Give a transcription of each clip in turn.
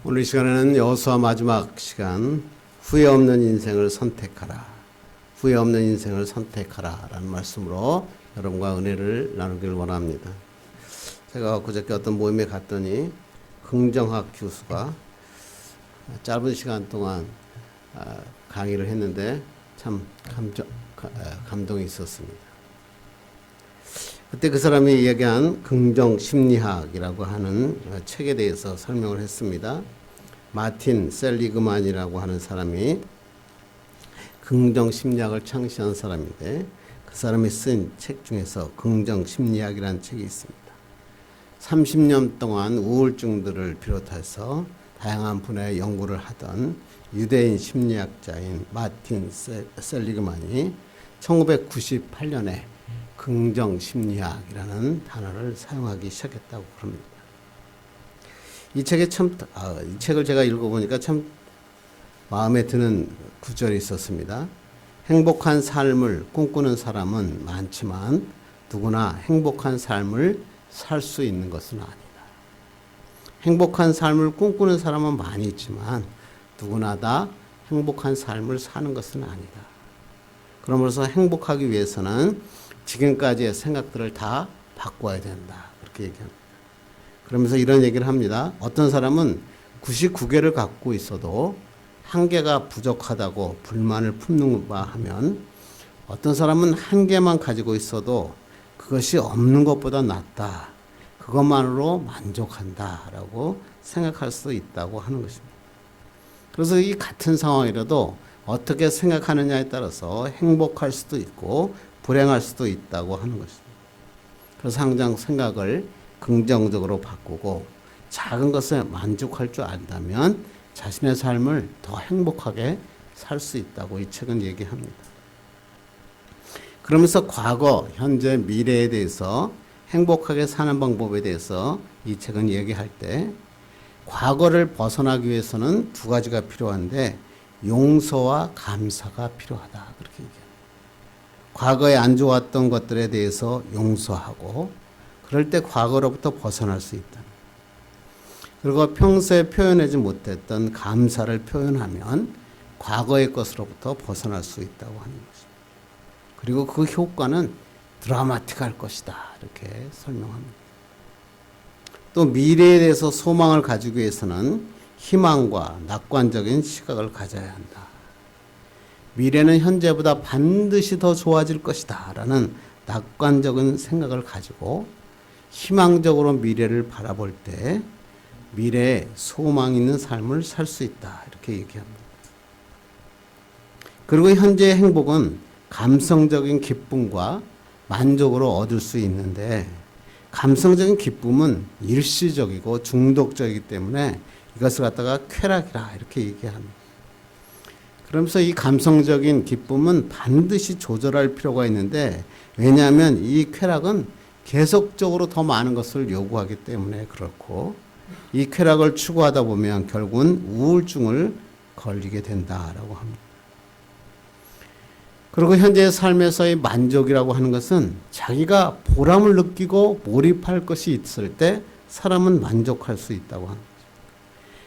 오늘 이 시간에는 여호수아 마지막 시간 후회 없는 인생을 선택하라. 후회 없는 인생을 선택하라 라는 말씀으로 여러분과 은혜를 나누길 원합니다. 제가 그저께 어떤 모임에 갔더니 긍정학 교수가 짧은 시간 동안 강의를 했는데 참 감동이 있었습니다. 그때 그 사람이 이야기한 긍정심리학이라고 하는 책에 대해서 설명을 했습니다. 마틴 셀리그만이라고 하는 사람이 긍정심리학을 창시한 사람인데 그 사람이 쓴 책 중에서 긍정심리학이라는 책이 있습니다. 30년 동안 우울증들을 비롯해서 다양한 분야의 연구를 하던 유대인 심리학자인 마틴 셀리그만이 1998년에 긍정심리학이라는 단어를 사용하기 시작했다고 그럽니다. 이 책을 제가 읽어보니까 참 마음에 드는 구절이 있었습니다. 행복한 삶을 꿈꾸는 사람은 많지만 누구나 행복한 삶을 살 수 있는 것은 아니다. 행복한 삶을 꿈꾸는 사람은 많이 있지만 누구나 다 행복한 삶을 사는 것은 아니다. 그러면서 행복하기 위해서는 지금까지의 생각들을 다 바꿔야 된다. 그렇게 얘기합니다. 그러면서 이런 얘기를 합니다. 어떤 사람은 99개를 갖고 있어도 한 개가 부족하다고 불만을 품는가 하면 어떤 사람은 한 개만 가지고 있어도 그것이 없는 것보다 낫다. 그것만으로 만족한다라고 생각할 수 있다고 하는 것입니다. 그래서 이 같은 상황이라도 어떻게 생각하느냐에 따라서 행복할 수도 있고 불행할 수도 있다고 하는 것입니다. 그래서 항상 생각을 긍정적으로 바꾸고 작은 것에 만족할 줄 안다면 자신의 삶을 더 행복하게 살 수 있다고 이 책은 얘기합니다. 그러면서 과거, 현재, 미래에 대해서 행복하게 사는 방법에 대해서 이 책은 얘기할 때 과거를 벗어나기 위해서는 두 가지가 필요한데 용서와 감사가 필요하다. 그렇게 얘기합니다. 과거에 안 좋았던 것들에 대해서 용서하고 그럴 때 과거로부터 벗어날 수 있다. 그리고 평소에 표현하지 못했던 감사를 표현하면 과거의 것으로부터 벗어날 수 있다고 하는 것입니다. 그리고 그 효과는 드라마틱할 것이다. 이렇게 설명합니다. 또 미래에 대해서 소망을 가지기 위해서는 희망과 낙관적인 시각을 가져야 한다. 미래는 현재보다 반드시 더 좋아질 것이다 라는 낙관적인 생각을 가지고 희망적으로 미래를 바라볼 때 미래에 소망 있는 삶을 살 수 있다 이렇게 얘기합니다. 그리고 현재의 행복은 감성적인 기쁨과 만족으로 얻을 수 있는데 감성적인 기쁨은 일시적이고 중독적이기 때문에 이것을 갖다가 쾌락이라 이렇게 얘기합니다. 그러면서 이 감성적인 기쁨은 반드시 조절할 필요가 있는데 왜냐하면 이 쾌락은 계속적으로 더 많은 것을 요구하기 때문에 그렇고 이 쾌락을 추구하다 보면 결국은 우울증을 걸리게 된다라고 합니다. 그리고 현재의 삶에서의 만족이라고 하는 것은 자기가 보람을 느끼고 몰입할 것이 있을 때 사람은 만족할 수 있다고 하는 거죠.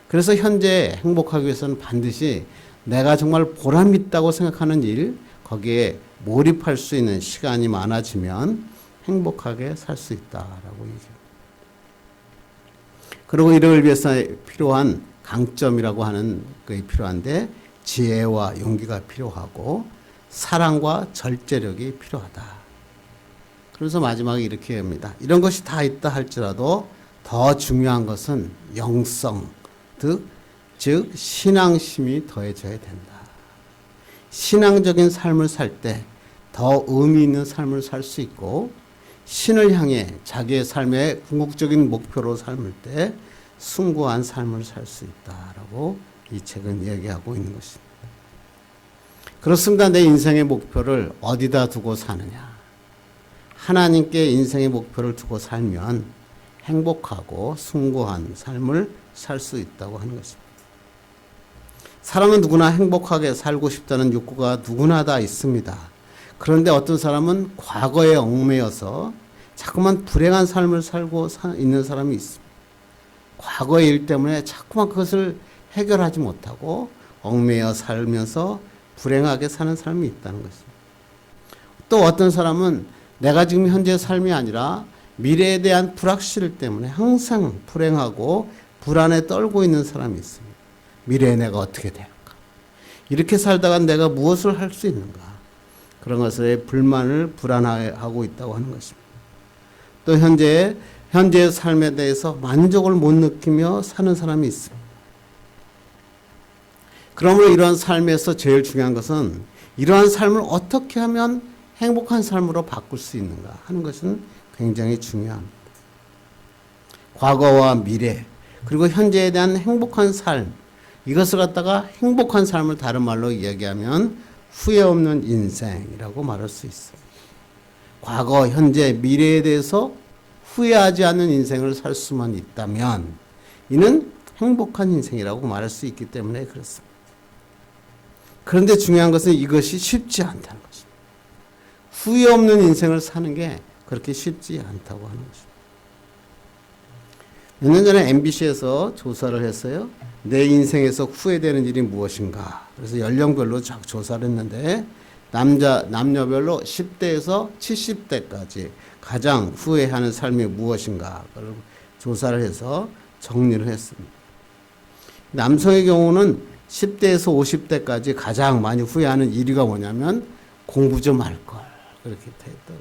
그래서 현재 행복하기 위해서는 반드시 내가 정말 보람 있다고 생각하는 일, 거기에 몰입할 수 있는 시간이 많아지면 행복하게 살 수 있다라고 얘기합니다. 그리고 이를 위해서 필요한 강점이라고 하는 것이 필요한데 지혜와 용기가 필요하고 사랑과 절제력이 필요하다. 그래서 마지막에 이렇게 합니다. 이런 것이 다 있다 할지라도 더 중요한 것은 영성, 즉 신앙심이 더해져야 된다. 신앙적인 삶을 살 때 더 의미 있는 삶을 살 수 있고 신을 향해 자기의 삶의 궁극적인 목표로 삶을 때 숭고한 삶을 살 수 있다라고 이 책은 얘기하고 있는 것입니다. 그렇습니다. 내 인생의 목표를 어디다 두고 사느냐. 하나님께 인생의 목표를 두고 살면 행복하고 숭고한 삶을 살 수 있다고 하는 것입니다. 사람은 누구나 행복하게 살고 싶다는 욕구가 누구나 다 있습니다. 그런데 어떤 사람은 과거에 얽매여서 자꾸만 불행한 삶을 살고 있는 사람이 있습니다. 과거의 일 때문에 자꾸만 그것을 해결하지 못하고 얽매여 살면서 불행하게 사는 사람이 있다는 것입니다. 또 어떤 사람은 내가 지금 현재 삶이 아니라 미래에 대한 불확실 때문에 항상 불행하고 불안에 떨고 있는 사람이 있습니다. 미래에 내가 어떻게 될까? 이렇게 살다가 내가 무엇을 할 수 있는가? 그런 것에 불만을 불안해하고 있다고 하는 것입니다. 또 현재의 삶에 대해서 만족을 못 느끼며 사는 사람이 있습니다. 그러므로 이러한 삶에서 제일 중요한 것은 이러한 삶을 어떻게 하면 행복한 삶으로 바꿀 수 있는가 하는 것은 굉장히 중요합니다. 과거와 미래 그리고 현재에 대한 행복한 삶, 이것을 갖다가 행복한 삶을 다른 말로 이야기하면 후회 없는 인생이라고 말할 수 있습니다. 과거, 현재, 미래에 대해서 후회하지 않는 인생을 살 수만 있다면 이는 행복한 인생이라고 말할 수 있기 때문에 그렇습니다. 그런데 중요한 것은 이것이 쉽지 않다는 것입니다. 후회 없는 인생을 사는 게 그렇게 쉽지 않다고 하는 것입니다. 몇 년 전에 MBC에서 조사를 했어요. 내 인생에서 후회되는 일이 무엇인가. 그래서 연령별로 조사를 했는데 남녀별로 10대에서 70대까지 가장 후회하는 삶이 무엇인가 조사를 해서 정리를 했습니다. 남성의 경우는 10대에서 50대까지 가장 많이 후회하는 1위가 뭐냐면 공부 좀 할 걸. 그렇게 했다고.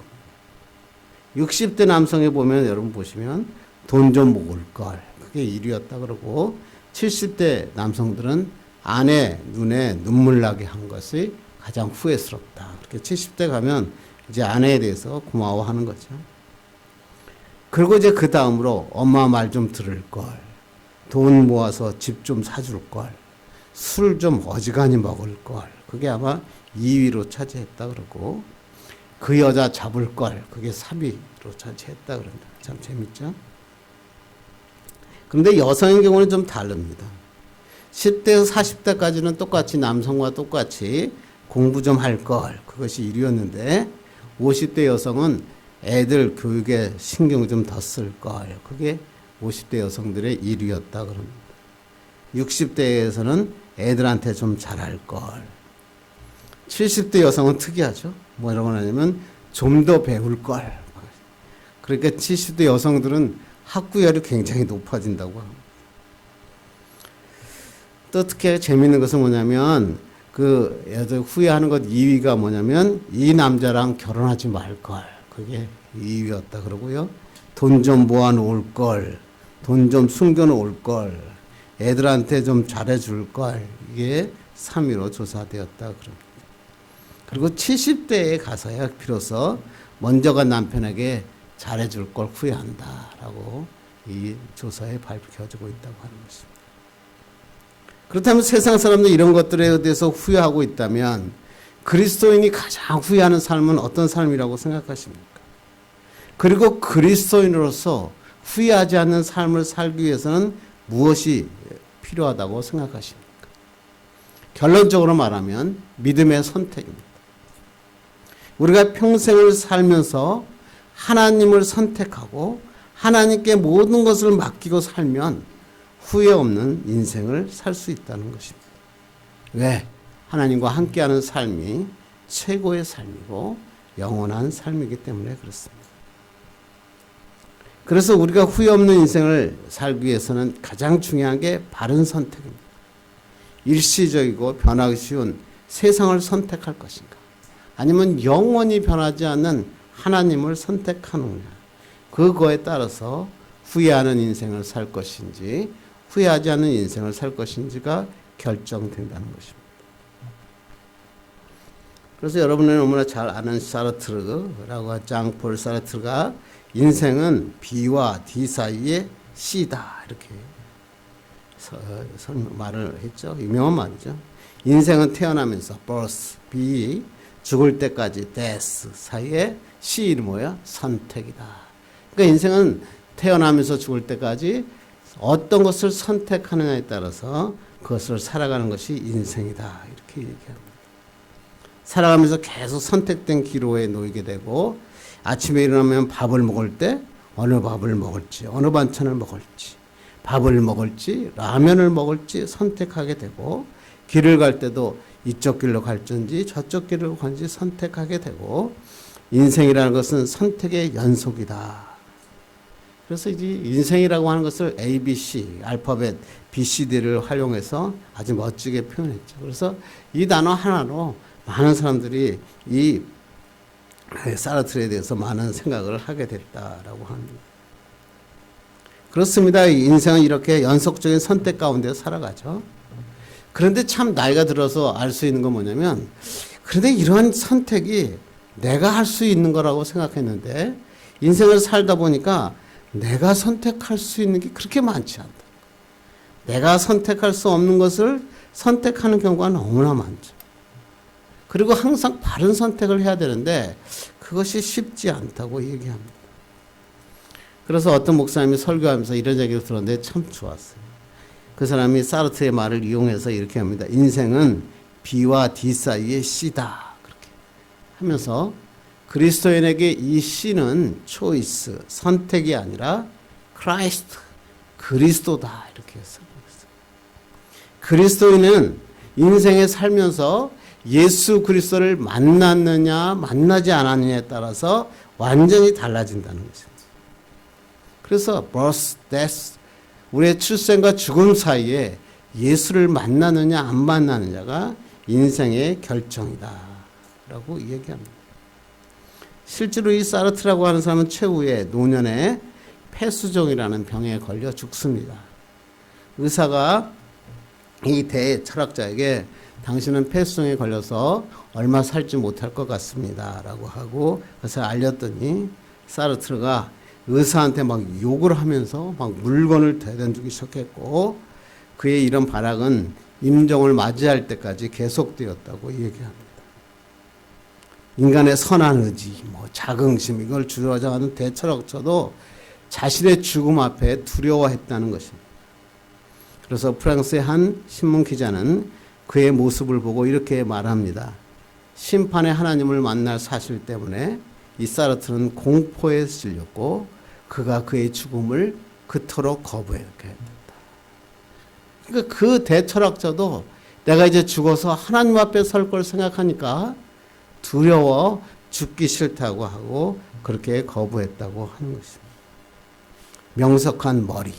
60대 남성에 보면 여러분 보시면 돈 좀 모을 걸. 그게 1위였다 그러고 70대 남성들은 아내 눈에 눈물 나게 한 것이 가장 후회스럽다. 그렇게 70대 가면 이제 아내에 대해서 고마워하는 거죠. 그리고 이제 그 다음으로 엄마 말 좀 들을 걸. 돈 모아서 집 좀 사줄 걸. 술 좀 어지간히 먹을 걸. 그게 아마 2위로 차지했다 그러고 그 여자 잡을 걸. 그게 3위로 차지했다 그런다. 참 재밌죠? 그런데 여성의 경우는 좀 다릅니다. 10대에서 40대까지는 똑같이 남성과 똑같이 공부 좀 할 걸. 그것이 1위였는데 50대 여성은 애들 교육에 신경 좀 더 쓸 걸. 그게 50대 여성들의 1위였다 그럽니다. 60대에서는 애들한테 좀 잘할 걸. 70대 여성은 특이하죠. 뭐라고 하냐면 좀 더 배울 걸. 그러니까 70대 여성들은 학구열이 굉장히 높아진다고 합니다. 또 특히 재미있는 것은 뭐냐면 그 후회하는 것 2위가 뭐냐면 이 남자랑 결혼하지 말 걸. 그게 2위였다 그러고요. 돈 좀 모아 놓을 걸. 돈 좀 숨겨 놓을 걸. 애들한테 좀 잘해 줄 걸. 이게 3위로 조사되었다 그럽니다. 그리고 70대에 가서야 비로소 먼저 간 남편에게 잘해줄 걸 후회한다라고 이 조사에 밝혀지고 있다고 하는 것입니다. 그렇다면 세상 사람들 이런 것들에 대해서 후회하고 있다면 그리스도인이 가장 후회하는 삶은 어떤 삶이라고 생각하십니까? 그리고 그리스도인으로서 후회하지 않는 삶을 살기 위해서는 무엇이 필요하다고 생각하십니까? 결론적으로 말하면 믿음의 선택입니다. 우리가 평생을 살면서 하나님을 선택하고 하나님께 모든 것을 맡기고 살면 후회 없는 인생을 살 수 있다는 것입니다. 왜? 하나님과 함께하는 삶이 최고의 삶이고 영원한 삶이기 때문에 그렇습니다. 그래서 우리가 후회 없는 인생을 살기 위해서는 가장 중요한 게 바른 선택입니다. 일시적이고 변하기 쉬운 세상을 선택할 것인가? 아니면 영원히 변하지 않는 하나님을 선택하느냐. 그거에 따라서 후회하는 인생을 살 것인지 후회하지 않는 인생을 살 것인지가 결정된다는 것입니다. 그래서 여러분은 너무나 잘 아는 사르트르라고 장폴 사르트르가 인생은 B와 D 사이의 C다 이렇게 말을 했죠. 유명한 말이죠. 인생은 태어나면서 birth, B, 죽을 때까지 death 사이에 C는 뭐야? 선택이다. 그러니까 인생은 태어나면서 죽을 때까지 어떤 것을 선택하느냐에 따라서 그것을 살아가는 것이 인생이다. 이렇게 얘기합니다. 살아가면서 계속 선택된 기로에 놓이게 되고 아침에 일어나면 밥을 먹을 때 어느 밥을 먹을지 어느 반찬을 먹을지 밥을 먹을지 라면을 먹을지 선택하게 되고, 길을 갈 때도 이쪽 길로 갈지 저쪽 길로 갈지 선택하게 되고, 인생이라는 것은 선택의 연속이다. 그래서 이제 인생이라고 하는 것을 ABC, 알파벳 BCD를 활용해서 아주 멋지게 표현했죠. 그래서 이 단어 하나로 많은 사람들이 이 사르트르에 대해서 많은 생각을 하게 됐다라고 합니다. 그렇습니다. 인생은 이렇게 연속적인 선택 가운데 살아가죠. 그런데 참 나이가 들어서 알 수 있는 건 뭐냐면, 그런데 이러한 선택이 내가 할 수 있는 거라고 생각했는데, 인생을 살다 보니까 내가 선택할 수 있는 게 그렇게 많지 않다. 내가 선택할 수 없는 것을 선택하는 경우가 너무나 많죠. 그리고 항상 바른 선택을 해야 되는데 그것이 쉽지 않다고 얘기합니다. 그래서 어떤 목사님이 설교하면서 이런 얘기를 들었는데 참 좋았어요. 그 사람이 사르트의 말을 이용해서 이렇게 합니다. 인생은 B와 D 사이의 C다. 그렇게 하면서 그리스도인에게 이 C는 초이스, 선택이 아니라 크라이스트, 그리스도다. 이렇게 설명했어요. 그리스도인은 인생에 살면서 예수 그리스도를 만났느냐 만나지 않았느냐에 따라서 완전히 달라진다는 것입니다. 그래서 birth, death, 우리의 출생과 죽음 사이에 예수를 만나느냐 안 만나느냐가 인생의 결정이다 라고 얘기합니다. 실제로 이 사르트라고 하는 사람은 최후에 노년에 폐수종이라는 병에 걸려 죽습니다. 의사가 이 대철학자에게 당신은 폐수종에 걸려서 얼마 살지 못할 것 같습니다 라고 하고 그래서 알렸더니 사르트르가 의사한테 막 욕을 하면서 막 물건을 대던주기 시작했고, 그의 이런 발악은 임종을 맞이할 때까지 계속되었다고 얘기합니다. 인간의 선한 의지, 자긍심, 이걸 주장하는 대철학자도 자신의 죽음 앞에 두려워했다는 것입니다. 그래서 프랑스의 한 신문 기자는 그의 모습을 보고 이렇게 말합니다. 심판의 하나님을 만날 사실 때문에 이 사르트는 공포에 질렸고 그가 그의 죽음을 그토록 거부했게 했다. 그러니까 그 대철학자도 내가 이제 죽어서 하나님 앞에 설 걸 생각하니까 두려워 죽기 싫다고 하고 그렇게 거부했다고 하는 것입니다. 명석한 머리,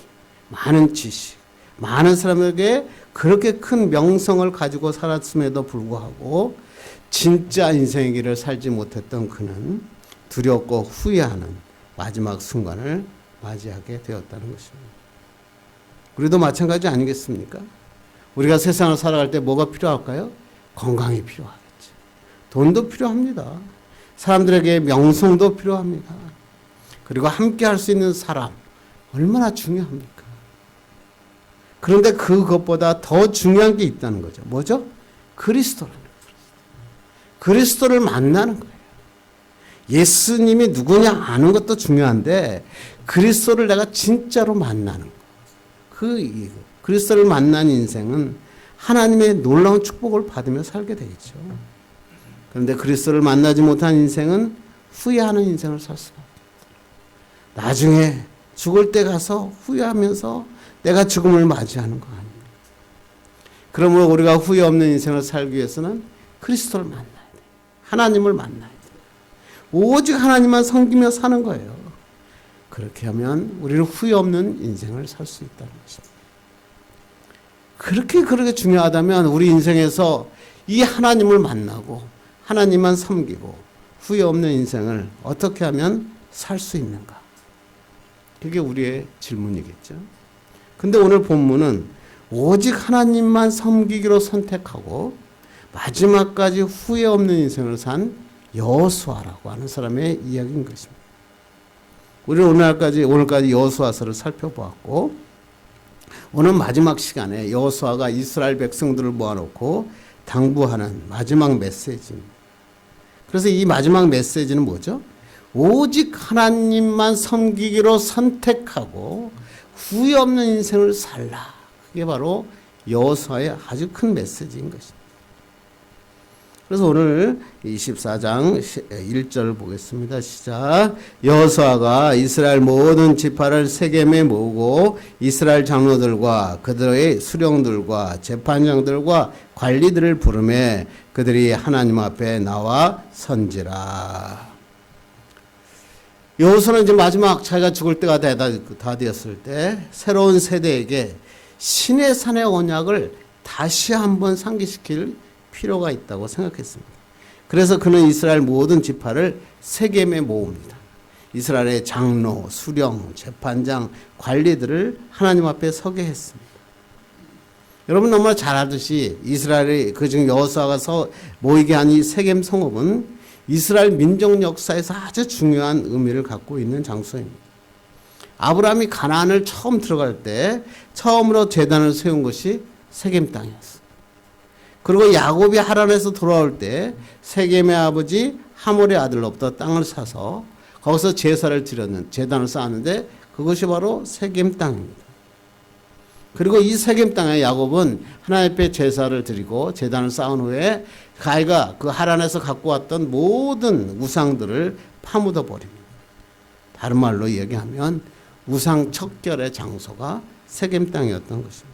많은 지식, 많은 사람에게 그렇게 큰 명성을 가지고 살았음에도 불구하고 진짜 인생의 길을 살지 못했던 그는 두렵고 후회하는 마지막 순간을 맞이하게 되었다는 것입니다. 우리도 마찬가지 아니겠습니까? 우리가 세상을 살아갈 때 뭐가 필요할까요? 건강이 필요하겠죠. 돈도 필요합니다. 사람들에게 명성도 필요합니다. 그리고 함께 할 수 있는 사람, 얼마나 중요합니까? 그런데 그것보다 더 중요한 게 있다는 거죠. 뭐죠? 그리스도라는 거예요. 그리스도를 만나는 거예요. 예수님이 누구냐 아는 것도 중요한데 그리스도를 내가 진짜로 만나는 거예요. 그리스도를 만난 인생은 하나님의 놀라운 축복을 받으며 살게 되겠죠. 그런데 그리스도를 만나지 못한 인생은 후회하는 인생을 살 수밖에 없어요. 나중에 죽을 때 가서 후회하면서 내가 죽음을 맞이하는 거 아닙니까? 그러므로 우리가 후회 없는 인생을 살기 위해서는 그리스도를 만나야 돼요. 하나님을 만나야 돼요. 오직 하나님만 섬기며 사는 거예요. 그렇게 하면 우리는 후회 없는 인생을 살 수 있다는 것입니다. 그렇게 중요하다면 우리 인생에서 이 하나님을 만나고 하나님만 섬기고 후회 없는 인생을 어떻게 하면 살 수 있는가? 그게 우리의 질문이겠죠. 근데 오늘 본문은 오직 하나님만 섬기기로 선택하고 마지막까지 후회 없는 인생을 산 여호수아라고 하는 사람의 이야기인 것입니다. 우리는 오늘까지 여호수아서를 살펴보았고, 오늘 마지막 시간에 여호수아가 이스라엘 백성들을 모아놓고 당부하는 마지막 메시지입니다. 그래서 이 마지막 메시지는 뭐죠? 오직 하나님만 섬기기로 선택하고 후회 없는 인생을 살라. 그게 바로 여호수아의 아주 큰 메시지인 것입니다. 그래서 오늘 24장 1절 보겠습니다. 시작. 여호수아가 이스라엘 모든 지파를 세겜에 모으고 이스라엘 장로들과 그들의 수령들과 재판장들과 관리들을 부르매 그들이 하나님 앞에 나와 선지라. 여호수아는 이제 마지막 자기가 죽을 때가 다 되었을 때 새로운 세대에게 신의 산의 언약을 다시 한번 상기시킬 필요가 있다고 생각했습니다. 그래서 그는 이스라엘 모든 지파를 세겜에 모읍니다. 이스라엘의 장로, 수령, 재판장, 관리들을 하나님 앞에 서게 했습니다. 여러분 너무나 잘 알듯이 이스라엘의 그중 여호수아가 모이게 한 이 세겜 성읍은 이스라엘 민족 역사에서 아주 중요한 의미를 갖고 있는 장소입니다. 아브라함이 가나안을 처음 들어갈 때 처음으로 제단을 세운 것이 세겜 땅이었어요. 그리고 야곱이 하란에서 돌아올 때 세겜의 아버지 하몰의 아들로부터 땅을 사서 거기서 제사를 드렸는 제단을 쌓았는데 그것이 바로 세겜 땅입니다. 그리고 이 세겜 땅에 야곱은 하나님 앞에 제사를 드리고 제단을 쌓은 후에 자기가 그 하란에서 갖고 왔던 모든 우상들을 파묻어 버립니다. 다른 말로 얘기하면 우상 척결의 장소가 세겜 땅이었던 것입니다.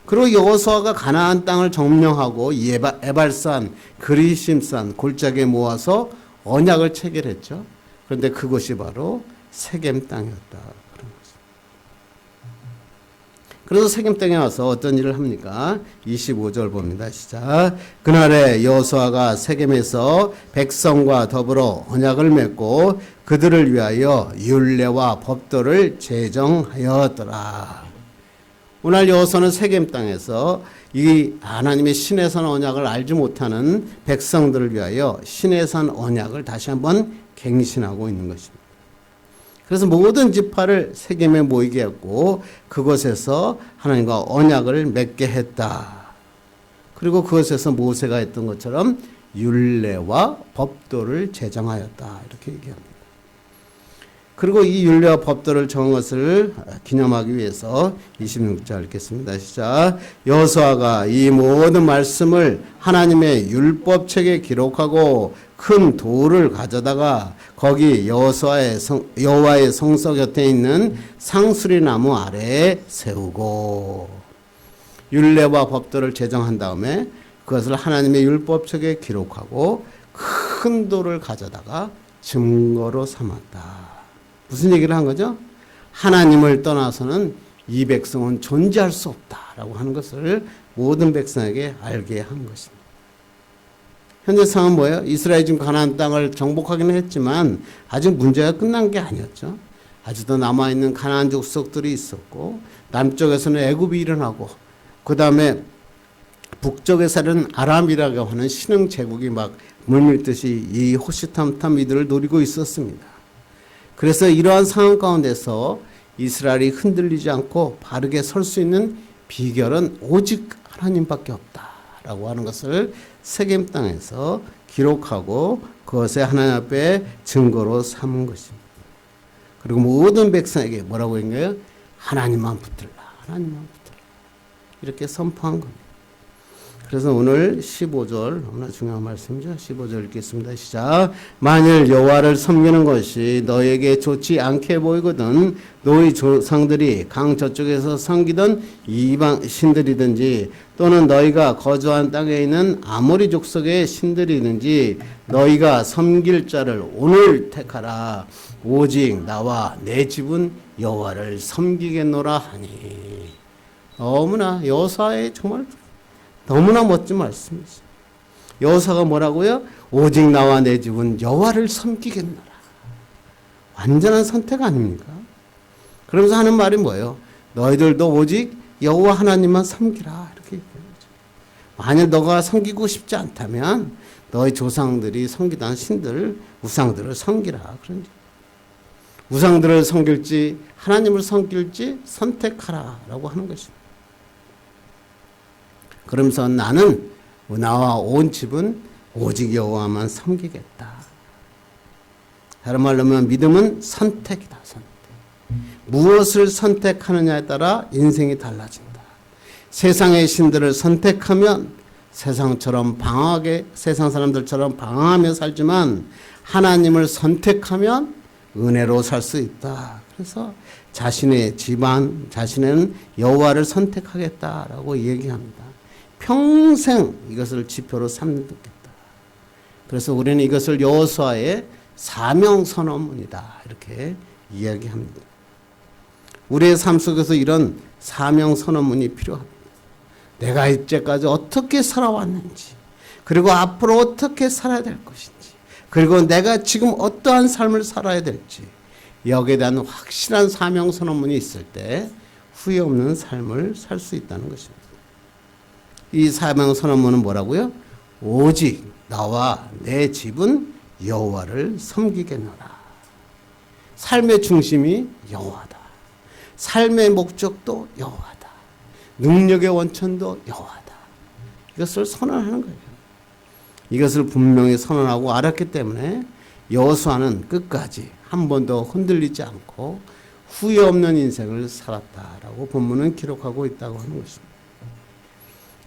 그리고 여호수아가 가나안 땅을 점령하고 에발산, 그리심산, 골짜기에 모아서 언약을 체결했죠. 그런데 그것이 바로 세겜 땅이었다. 그래서 세겜 땅에 와서 어떤 일을 합니까? 25절 봅니다. 시작. 그날에 여호수아가 세겜에서 백성과 더불어 언약을 맺고 그들을 위하여 율례와 법도를 제정하였더라. 오늘 여호수아는 세겜 땅에서 이 하나님의 신의 산 언약을 알지 못하는 백성들을 위하여 신의 산 언약을 다시 한번 갱신하고 있는 것입니다. 그래서 모든 지파를 세겜에 모이게 했고 그곳에서 하나님과 언약을 맺게 했다. 그리고 그것에서 모세가 했던 것처럼 율례와 법도를 제정하였다. 이렇게 얘기합니다. 그리고 이 율례와 법도를 정한 것을 기념하기 위해서 26절 읽겠습니다. 시작. 여호수아가 이 모든 말씀을 하나님의 율법책에 기록하고 큰 돌을 가져다가 거기 여호와의 성소 곁에 있는 상수리 나무 아래에 세우고 율례와 법도를 제정한 다음에 그것을 하나님의 율법책에 기록하고 큰 돌을 가져다가 증거로 삼았다. 무슨 얘기를 한 거죠? 하나님을 떠나서는 이 백성은 존재할 수 없다라고 하는 것을 모든 백성에게 알게 한 것입니다. 현재 상황은 뭐예요? 이스라엘이 지금 가나안 땅을 정복하기는 했지만 아직 문제가 끝난 게 아니었죠. 아직도 남아있는 가나안 족속들이 있었고 남쪽에서는 애굽이 일어나고 그 다음에 북쪽에서는 아람이라고 하는 신흥 제국이 막 물밀듯이 이 호시탐탐 이들을 노리고 있었습니다. 그래서 이러한 상황 가운데서 이스라엘이 흔들리지 않고 바르게 설 수 있는 비결은 오직 하나님밖에 없다라고 하는 것을 세겜 땅에서 기록하고 그것에 하나님 앞에 증거로 삼은 것입니다. 그리고 모든 백성에게 뭐라고 했나요? 하나님만 붙들라. 하나님만 붙들라. 이렇게 선포한 겁니다. 그래서 오늘 15절 너무나 중요한 말씀이죠. 15절 읽겠습니다. 시작. 만일 여호와를 섬기는 것이 너에게 좋지 않게 보이거든 너희 조상들이 강 저쪽에서 섬기던 이방 신들이든지 또는 너희가 거주한 땅에 있는 아모리 족속의 신들이든지 너희가 섬길 자를 오늘 택하라. 오직 나와 내 집은 여호와를 섬기겠노라 하니. 너무나 여호수아의 정말 너무나 멋진 말씀이죠. 여호수아가 뭐라고요? 오직 나와 내 집은 여호와를 섬기겠노라. 완전한 선택 아닙니까? 그러면서 하는 말이 뭐예요? 너희들도 오직 여호와 하나님만 섬기라. 이렇게 얘기하는 거죠. 만약 너가 섬기고 싶지 않다면 너희 조상들이 섬기던 신들, 우상들을 섬기라. 그런 우상들을 섬길지 하나님을 섬길지 선택하라. 라고 하는 것입니다. 그러면서 나는 나와 온 집은 오직 여호와만 섬기겠다. 다른 말로 하면 믿음은 선택이다. 선택. 무엇을 선택하느냐에 따라 인생이 달라진다. 세상의 신들을 선택하면 세상처럼 방황하게, 세상 사람들처럼 방황하며 살지만 하나님을 선택하면 은혜로 살 수 있다. 그래서 자신의 집안, 자신은 여호와를 선택하겠다라고 얘기합니다. 평생 이것을 지표로 삼겠다. 그래서 우리는 이것을 여호수아의 사명 선언문이다 이렇게 이야기합니다. 우리의 삶 속에서 이런 사명 선언문이 필요합니다. 내가 이제까지 어떻게 살아왔는지, 그리고 앞으로 어떻게 살아야 될 것인지, 그리고 내가 지금 어떠한 삶을 살아야 될지, 여기에 대한 확실한 사명 선언문이 있을 때 후회 없는 삶을 살 수 있다는 것입니다. 이 사명 선언문은 뭐라고요? 오직 나와 내 집은 여호와를 섬기겠노라. 삶의 중심이 여호와다. 삶의 목적도 여호와다. 능력의 원천도 여호와다. 이것을 선언하는 거예요. 이것을 분명히 선언하고 알았기 때문에 여호수아는 끝까지 한 번도 흔들리지 않고 후회 없는 인생을 살았다라고 본문은 기록하고 있다고 하는 것입니다.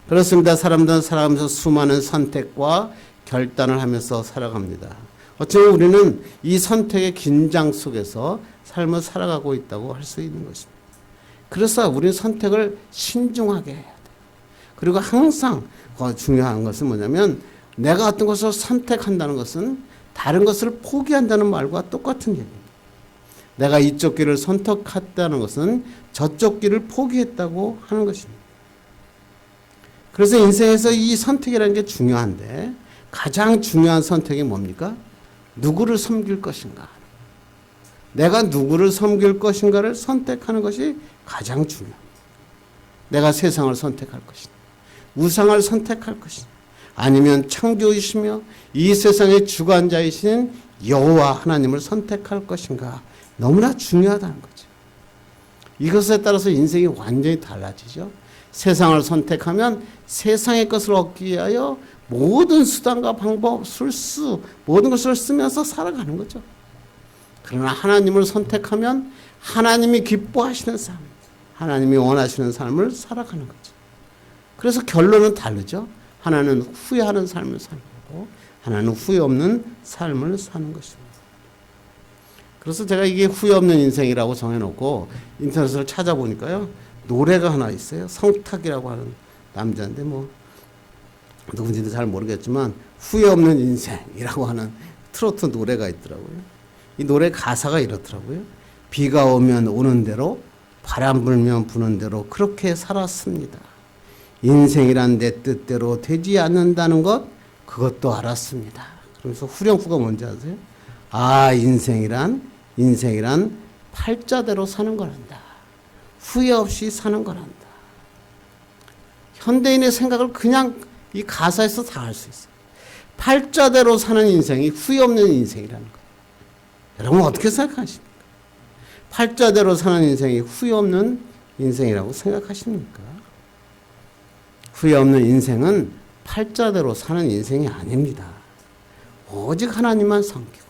그렇습니다. 사람들은 살아가면서 수많은 선택과 결단을 하면서 살아갑니다. 어쩌면 우리는 이 선택의 긴장 속에서 삶을 살아가고 있다고 할 수 있는 것입니다. 그래서 우리는 선택을 신중하게 해야 돼요. 그리고 항상 중요한 것은 뭐냐면 내가 어떤 것을 선택한다는 것은 다른 것을 포기한다는 말과 똑같은 얘기입니다. 내가 이쪽 길을 선택했다는 것은 저쪽 길을 포기했다고 하는 것입니다. 그래서 인생에서 이 선택이라는 게 중요한데 가장 중요한 선택이 뭡니까? 누구를 섬길 것인가? 내가 누구를 섬길 것인가를 선택하는 것이 가장 중요합니다. 내가 세상을 선택할 것이냐, 우상을 선택할 것이냐, 아니면 창조이시며 이 세상의 주관자이신 여호와 하나님을 선택할 것인가, 너무나 중요하다는 거죠. 이것에 따라서 인생이 완전히 달라지죠. 세상을 선택하면 세상의 것을 얻기 위하여 모든 수단과 방법, 술수, 모든 것을 쓰면서 살아가는 거죠. 그러나 하나님을 선택하면 하나님이 기뻐하시는 삶, 하나님이 원하시는 삶을 살아가는 거죠. 그래서 결론은 다르죠. 하나는 후회하는 삶을 사는 거고 하나는 후회 없는 삶을 사는 것입니다. 그래서 제가 이게 후회 없는 인생이라고 정해놓고 인터넷을 찾아보니까요. 노래가 하나 있어요. 성탁이라고 하는 남자인데 뭐 누군지도 잘 모르겠지만 후회 없는 인생이라고 하는 트로트 노래가 있더라고요. 이 노래 가사가 이렇더라고요. 비가 오면 오는 대로 바람 불면 부는 대로 그렇게 살았습니다. 인생이란 내 뜻대로 되지 않는다는 것 그것도 알았습니다. 그러면서 후렴구가 뭔지 아세요? 아 인생이란 팔자대로 사는 거란다. 후회 없이 사는 거란다. 현대인의 생각을 그냥 이 가사에서 다 알 수 있어요. 팔자대로 사는 인생이 후회 없는 인생이라는 거예요. 여러분 어떻게 생각하십니까? 팔자대로 사는 인생이 후회 없는 인생이라고 생각하십니까? 후회 없는 인생은 팔자대로 사는 인생이 아닙니다. 오직 하나님만 섬기고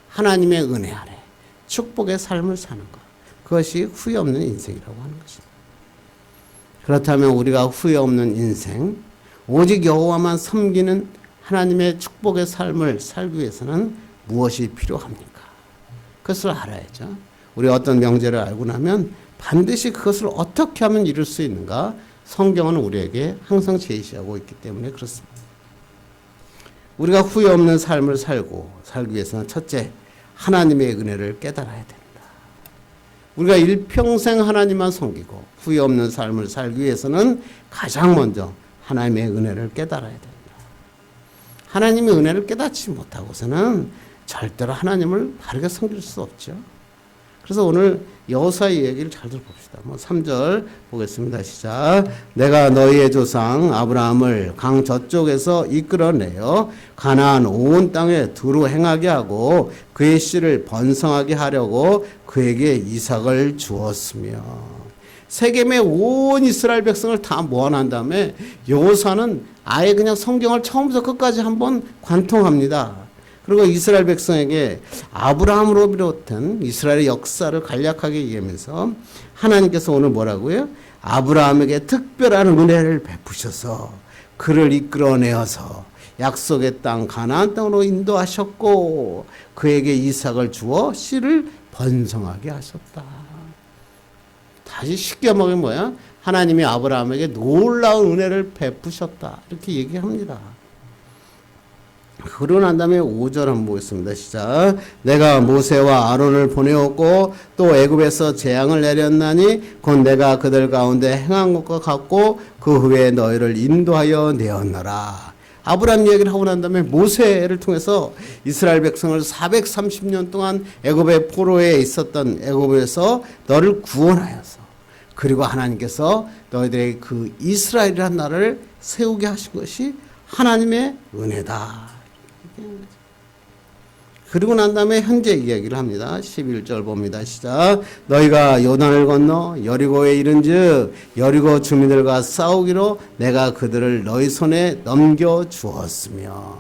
하나님의 은혜 아래 축복의 삶을 사는 것. 그것이 후회 없는 인생이라고 하는 것입니다. 그렇다면 우리가 후회 없는 인생, 오직 여호와만 섬기는 하나님의 축복의 삶을 살기 위해서는 무엇이 필요합니까? 그것을 알아야죠. 우리 어떤 명제를 알고 나면 반드시 그것을 어떻게 하면 이룰 수 있는가? 성경은 우리에게 항상 제시하고 있기 때문에 그렇습니다. 우리가 후회 없는 삶을 살기 위해서는 첫째, 하나님의 은혜를 깨달아야 됩니다. 우리가 일평생 하나님만 섬기고 후회 없는 삶을 살기 위해서는 가장 먼저 하나님의 은혜를 깨달아야 됩니다. 하나님의 은혜를 깨닫지 못하고서는 절대로 하나님을 바르게 섬길 수 없죠. 그래서 오늘 여호수아의 얘기를 잘 들어봅시다. 3절 보겠습니다. 시작. 내가 너희의 조상 아브라함을 강 저쪽에서 이끌어내어 가나안 온 땅에 두루 행하게 하고 그의 씨를 번성하게 하려고 그에게 이삭을 주었으며. 세겜의 온 이스라엘 백성을 다 모아난 다음에 여호수아는 아예 그냥 성경을 처음부터 끝까지 한번 관통합니다. 그리고 이스라엘 백성에게 아브라함으로 비롯한 이스라엘의 역사를 간략하게 얘기하면서 하나님께서 오늘 뭐라고요? 아브라함에게 특별한 은혜를 베푸셔서 그를 이끌어내어서 약속의 땅 가나안 땅으로 인도하셨고 그에게 이삭을 주어 씨를 번성하게 하셨다. 다시 쉽게 말하면 뭐야? 하나님이 아브라함에게 놀라운 은혜를 베푸셨다. 이렇게 얘기합니다. 그러고 난 다음에 5절 한번 보겠습니다. 시작. 내가 모세와 아론을 보내었고 또 애굽에서 재앙을 내렸나니 곧 내가 그들 가운데 행한 것과 같고 그 후에 너희를 인도하여 내었노라. 아브라함 얘기를 하고 난 다음에 모세를 통해서 이스라엘 백성을 430년 동안 애굽의 포로에 있었던 애굽에서 너를 구원하여서 그리고 하나님께서 너희들의 그 이스라엘이라는 나라를 세우게 하신 것이 하나님의 은혜다. 그리고 난 다음에 현재 이야기를 합니다. 11절 봅니다. 시작. 너희가 요단을 건너 여리고에 이른즉 여리고 주민들과 싸우기로 내가 그들을 너희 손에 넘겨 주었으며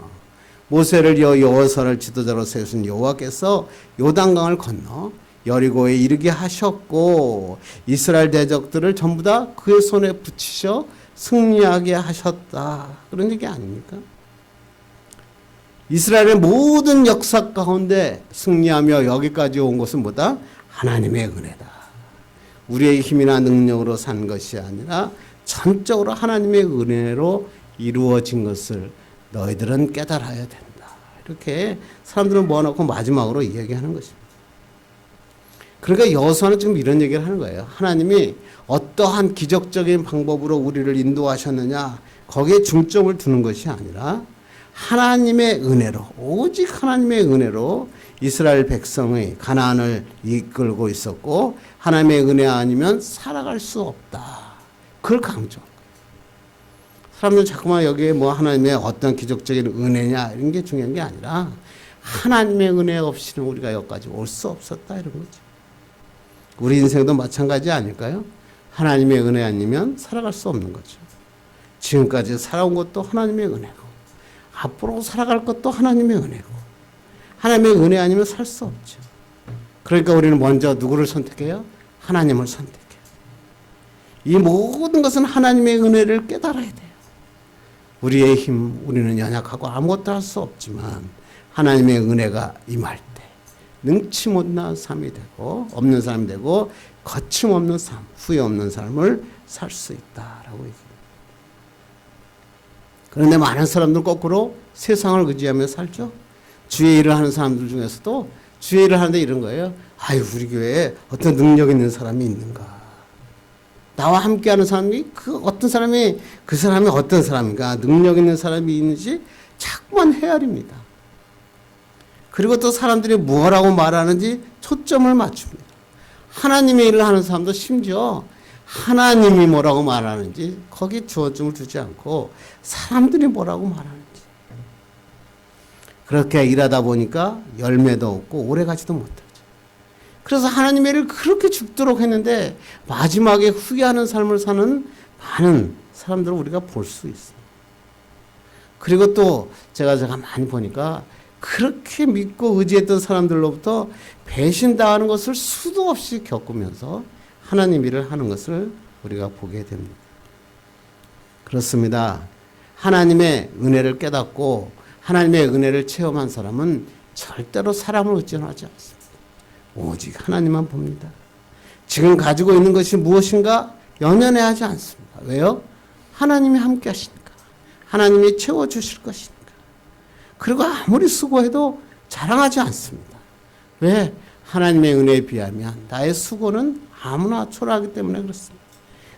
모세를 여호와를 지도자로 세우신 여호와께서 요단강을 건너 여리고에 이르게 하셨고 이스라엘 대적들을 전부 다 그의 손에 붙이셔 승리하게 하셨다. 그런 얘기 아닙니까? 이스라엘의 모든 역사 가운데 승리하며 여기까지 온 것은 뭐다? 하나님의 은혜다. 우리의 힘이나 능력으로 산 것이 아니라 전적으로 하나님의 은혜로 이루어진 것을 너희들은 깨달아야 된다. 이렇게 사람들은 모아놓고 마지막으로 이야기하는 것입니다. 그러니까 여호수아는 지금 이런 얘기를 하는 거예요. 하나님이 어떠한 기적적인 방법으로 우리를 인도하셨느냐 거기에 중점을 두는 것이 아니라 하나님의 은혜로 오직 하나님의 은혜로 이스라엘 백성의 가나안을 이끌고 있었고 하나님의 은혜 아니면 살아갈 수 없다. 그걸 강조한 거예요. 사람들은 자꾸만 여기에 뭐 하나님의 어떤 기적적인 은혜냐 이런 게 중요한 게 아니라 하나님의 은혜 없이는 우리가 여기까지 올 수 없었다 이런 거죠. 우리 인생도 마찬가지 아닐까요? 하나님의 은혜 아니면 살아갈 수 없는 거죠. 지금까지 살아온 것도 하나님의 은혜고 앞으로 살아갈 것도 하나님의 은혜고 하나님의 은혜 아니면 살 수 없죠. 그러니까 우리는 먼저 누구를 선택해요? 하나님을 선택해요. 이 모든 것은 하나님의 은혜를 깨달아야 돼요. 우리의 힘, 우리는 연약하고 아무것도 할 수 없지만 하나님의 은혜가 임할 때 능치 못난 삶이 되고 없는 사람이 되고 거침없는 삶, 후회 없는 삶을 살 수 있다라고 얘기합니다. 그런데 많은 사람들은 거꾸로 세상을 의지하며 살죠. 주의 일을 하는 사람들 중에서도 주의 일을 하는데 이런 거예요. 아유, 우리 교회에 어떤 능력 있는 사람이 있는가. 나와 함께 하는 사람이 그 어떤 사람이 그 사람이 어떤 사람인가 능력 있는 사람이 있는지 자꾸만 헤아립니다. 그리고 또 사람들이 뭐라고 말하는지 초점을 맞춥니다. 하나님의 일을 하는 사람도 심지어 하나님이 뭐라고 말하는지 거기에 주어점을 두지 않고 사람들이 뭐라고 말하는지 그렇게 일하다 보니까 열매도 없고 오래가지도 못하죠. 그래서 하나님의 일을 그렇게 죽도록 했는데 마지막에 후회하는 삶을 사는 많은 사람들을 우리가 볼 수 있어요. 그리고 또 제가 많이 보니까 그렇게 믿고 의지했던 사람들로부터 배신당하는 것을 수도 없이 겪으면서 하나님 일을 하는 것을 우리가 보게 됩니다. 그렇습니다. 하나님의 은혜를 깨닫고 하나님의 은혜를 체험한 사람은 절대로 사람을 의존하지 않습니다. 오직 하나님만 봅니다. 지금 가지고 있는 것이 무엇인가 연연해하지 않습니다. 왜요? 하나님이 함께 하시니까. 하나님이 채워주실 것이니까. 그리고 아무리 수고해도 자랑하지 않습니다. 왜? 하나님의 은혜에 비하면 나의 수고는 아무나 초라하기 때문에 그렇습니다.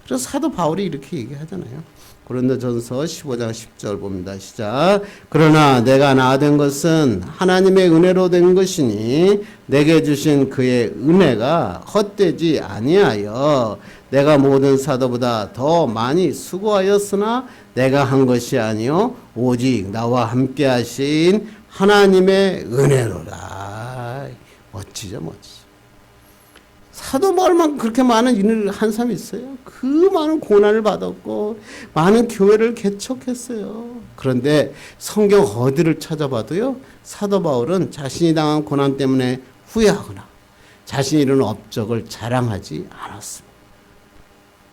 그래서 사도 바울이 이렇게 얘기하잖아요. 고린도전서 15장 10절 봅니다. 시작. 그러나 내가 나된 것은 하나님의 은혜로 된 것이니 내게 주신 그의 은혜가 헛되지 아니하여 내가 모든 사도보다 더 많이 수고하였으나 내가 한 것이 아니요 오직 나와 함께 하신 하나님의 은혜로라. 멋지죠, 멋지죠. 사도 바울만 그렇게 많은 일을 한 사람이 있어요. 그 많은 고난을 받았고 많은 교회를 개척했어요. 그런데 성경 어디를 찾아봐도요, 사도 바울은 자신이 당한 고난 때문에 후회하거나 자신이 이룬 업적을 자랑하지 않았습니다.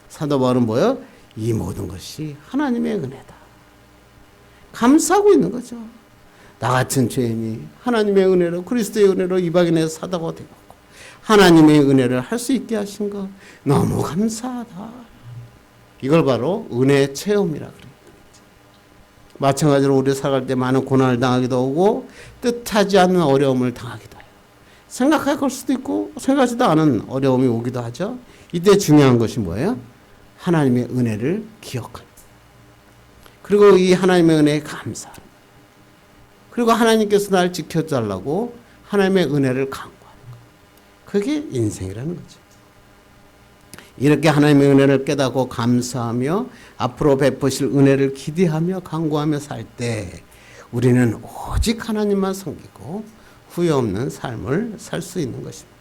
사도 바울은 뭐예요? 이 모든 것이 하나님의 은혜다. 감사하고 있는 거죠. 나 같은 죄인이 하나님의 은혜로 그리스도의 은혜로 이방인의 사다가 되고 하나님의 은혜를 할 수 있게 하신 것 너무 감사하다. 이걸 바로 은혜의 체험이라 그래요. 마찬가지로 우리 살아갈 때 많은 고난을 당하기도 하고 뜻하지 않는 어려움을 당하기도 해요. 생각할 걸 수도 있고 생각하지도 않은 어려움이 오기도 하죠. 이때 중요한 것이 뭐예요? 하나님의 은혜를 기억하는. 그리고 이 하나님의 은혜에 감사하는. 그리고 하나님께서 날 지켜달라고 하나님의 은혜를 간구하는 것. 그게 인생이라는 거죠. 이렇게 하나님의 은혜를 깨닫고 감사하며 앞으로 베푸실 은혜를 기대하며 간구하며 살 때 우리는 오직 하나님만 섬기고 후회 없는 삶을 살 수 있는 것입니다.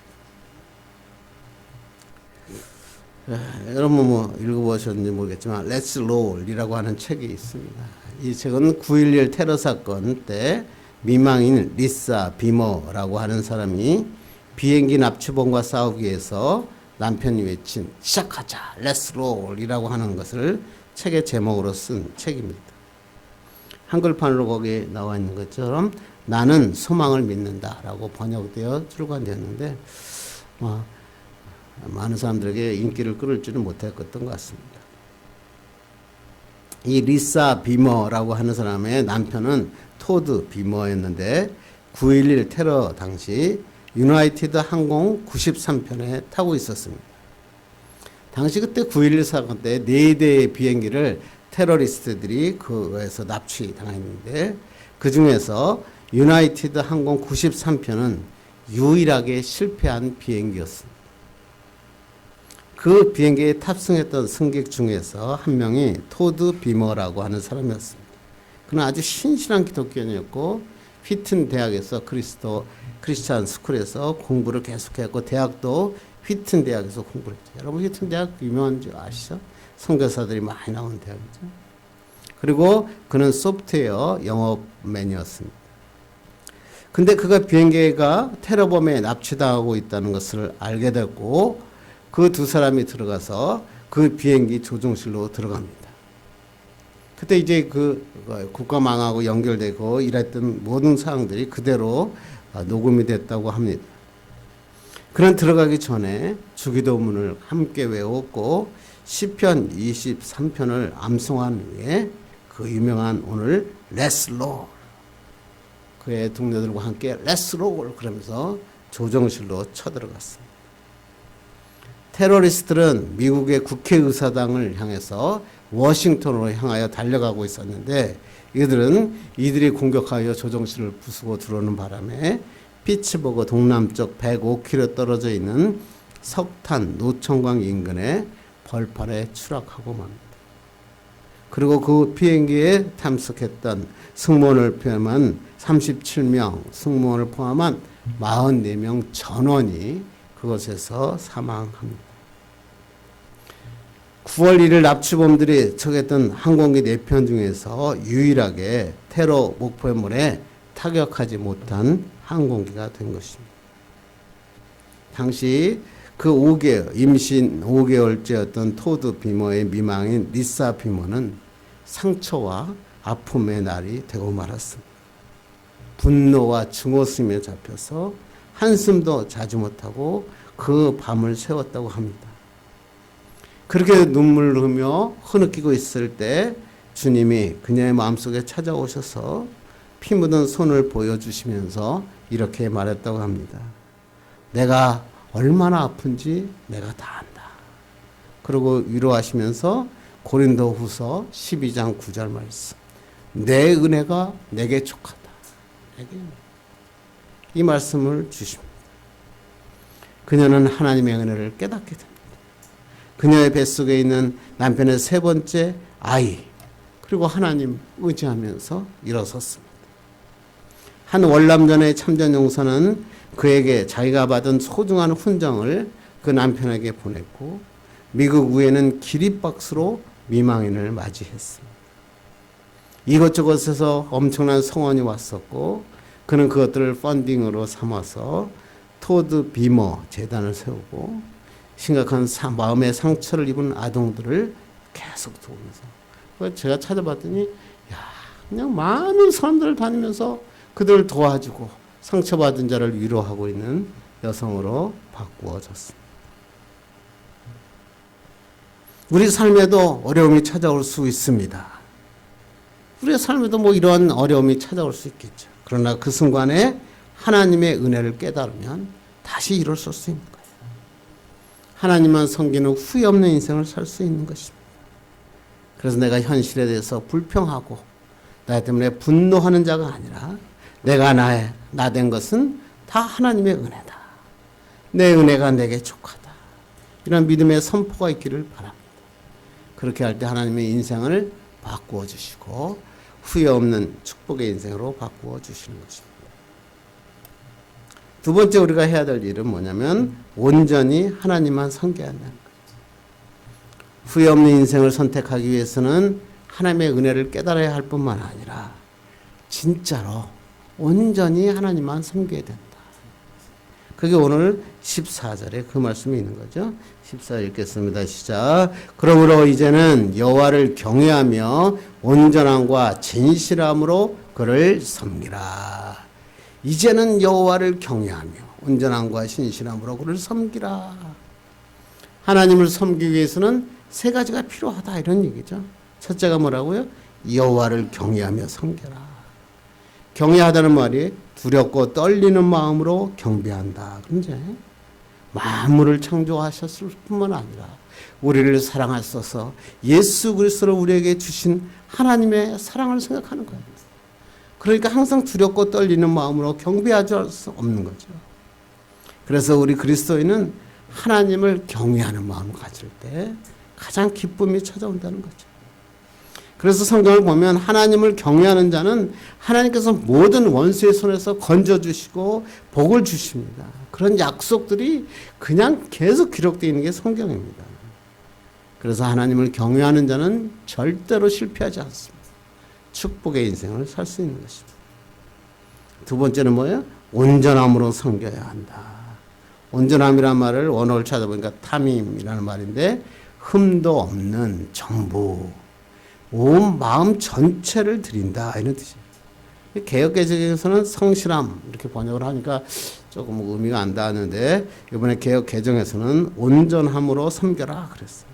여러분 뭐 읽어보셨는지 모르겠지만 Let's Roll이라고 하는 책이 있습니다. 이 책은 9.11 테러 사건 때 미망인 리사 비머라고 하는 사람이 비행기 납치범과 싸우기 위해서 남편이 외친 시작하자 Let's Roll이라고 하는 것을 책의 제목으로 쓴 책입니다. 한글판으로 거기에 나와 있는 것처럼 나는 소망을 믿는다라고 번역되어 출간되었는데 많은 사람들에게 인기를 끌을 줄은 못했던 것 같습니다. 이 리사 비머라고 하는 사람의 남편은 토드 비머였는데 9.11 테러 당시 유나이티드 항공 93편에 타고 있었습니다. 당시 그때 9.11 사건 때 4대의 비행기를 테러리스트들이 그거에서 납치당했는데 그 중에서 유나이티드 항공 93편은 유일하게 실패한 비행기였습니다. 그 비행기에 탑승했던 승객 중에서 한 명이 토드 비머라고 하는 사람이었습니다. 그는 아주 신실한 기독교인이었고 휘튼 대학에서 크리스찬 스쿨에서 공부를 계속했고 대학도 휘튼 대학에서 공부를 했죠. 여러분 휘튼 대학 유명한 줄 아시죠? 선교사들이 많이 나오는 대학이죠. 그리고 그는 소프트웨어 영업맨이었습니다. 근데 그가 비행기가 테러범에 납치당하고 있다는 것을 알게 됐고 그 두 사람이 들어가서 그 비행기 조종실로 들어갑니다. 그때 이제 그 국가 망하고 연결되고 이랬던 모든 사항들이 그대로 녹음이 됐다고 합니다. 그는 들어가기 전에 주기도문을 함께 외웠고 시편 23편을 암송한 후에 그 유명한 오늘 Let's Roll 그의 동료들과 함께 Let's Roll 그러면서 조종실로 쳐들어갔습니다. 테러리스트들은 미국의 국회의사당을 향해서 워싱턴으로 향하여 달려가고 있었는데 이들이 공격하여 조종실을 부수고 들어오는 바람에 피츠버그 동남쪽 105km 떨어져 있는 석탄 노천강 인근에 벌판에 추락하고 맙니다. 그리고 그 비행기에 탐색했던 승무원을 포함한 37명, 승무원을 포함한 44명 전원이 그곳에서 사망합니다. 9월 1일 납치범들이 처했던 항공기 4편 중에서 유일하게 테러 목표물에 타격하지 못한 항공기가 된 것입니다. 당시 그 임신 5개월째였던 토드 비머의 미망인 리사 비머는 상처와 아픔의 날이 되고 말았습니다. 분노와 증오심에 잡혀서 한숨도 자지 못하고 그 밤을 새웠다고 합니다. 그렇게 눈물을 흘며 흐느끼고 있을 때 주님이 그녀의 마음속에 찾아오셔서 피 묻은 손을 보여주시면서 이렇게 말했다고 합니다. 내가 얼마나 아픈지 내가 다 안다. 그리고 위로하시면서 고린도후서 12장 9절 말씀. 내 은혜가 내게 족하다. 이 말씀을 주십니다. 그녀는 하나님의 은혜를 깨닫게 됩니다. 그녀의 뱃속에 있는 남편의 3번째 아이 그리고 하나님 의지하면서 일어섰습니다. 한 월남전의 참전용사는 그에게 자기가 받은 소중한 훈장을 그 남편에게 보냈고 미국 의회는 기립박수로 미망인을 맞이했습니다. 이것저것에서 엄청난 성원이 왔었고 그는 그것들을 펀딩으로 삼아서 토드 비머 재단을 세우고 심각한 마음의 상처를 입은 아동들을 계속 도우면서 제가 찾아봤더니 그냥 많은 사람들을 다니면서 그들을 도와주고 상처받은 자를 위로하고 있는 여성으로 바꾸어졌습니다. 우리 삶에도 어려움이 찾아올 수 있습니다. 우리의 삶에도 뭐 이러한 어려움이 찾아올 수 있겠죠. 그러나 그 순간에 하나님의 은혜를 깨달으면 다시 일어설 수 있는 거예요. 하나님만 섬기는 후회 없는 인생을 살 수 있는 것입니다. 그래서 내가 현실에 대해서 불평하고 나 때문에 분노하는 자가 아니라 내가 나 된 것은 다 하나님의 은혜다. 내 은혜가 내게 족하다. 이런 믿음의 선포가 있기를 바랍니다. 그렇게 할 때 하나님의 인생을 바꾸어 주시고 후회 없는 축복의 인생으로 바꾸어 주시는 것입니다. 두 번째 우리가 해야 될 일은 뭐냐면 온전히 하나님만 섬겨야 한다는 거예요. 후회 없는 인생을 선택하기 위해서는 하나님의 은혜를 깨달아야 할 뿐만 아니라 진짜로 온전히 하나님만 섬겨야 된다. 그게 오늘 14절에 그 말씀이 있는 거죠. 14절 읽겠습니다. 시작. 그러므로 이제는 여호와를 경외하며 온전함과 진실함으로 그를 섬기라. 이제는 여호와를 경외하며 온전함과 진실함으로 그를 섬기라. 하나님을 섬기기 위해서는 세 가지가 필요하다 이런 얘기죠. 첫째가 뭐라고요? 여호와를 경외하며 섬겨라. 경외하다는 말이 두렵고 떨리는 마음으로 경배한다. 그런데 만물을 창조하셨을 뿐만 아니라 우리를 사랑하셔서 예수 그리스도를 우리에게 주신 하나님의 사랑을 생각하는 거예요. 그러니까 항상 두렵고 떨리는 마음으로 경배하지 수 없는 거죠. 그래서 우리 그리스도인은 하나님을 경외하는 마음을 가질 때 가장 기쁨이 찾아온다는 거죠. 그래서 성경을 보면 하나님을 경외하는 자는 하나님께서 모든 원수의 손에서 건져주시고 복을 주십니다. 그런 약속들이 그냥 계속 기록되어 있는 게 성경입니다. 그래서 하나님을 경외하는 자는 절대로 실패하지 않습니다. 축복의 인생을 살 수 있는 것입니다. 두 번째는 뭐예요? 온전함으로 섬겨야 한다. 온전함이란 말을 원어를 찾아보니까 탐임이라는 말인데 흠도 없는 전부 온 마음 전체를 드린다 이런 뜻이에요. 개역개정에서는 성실함 이렇게 번역을 하니까 조금 의미가 안 닿았는데 이번에 개역개정에서는 온전함으로 섬겨라 그랬어요.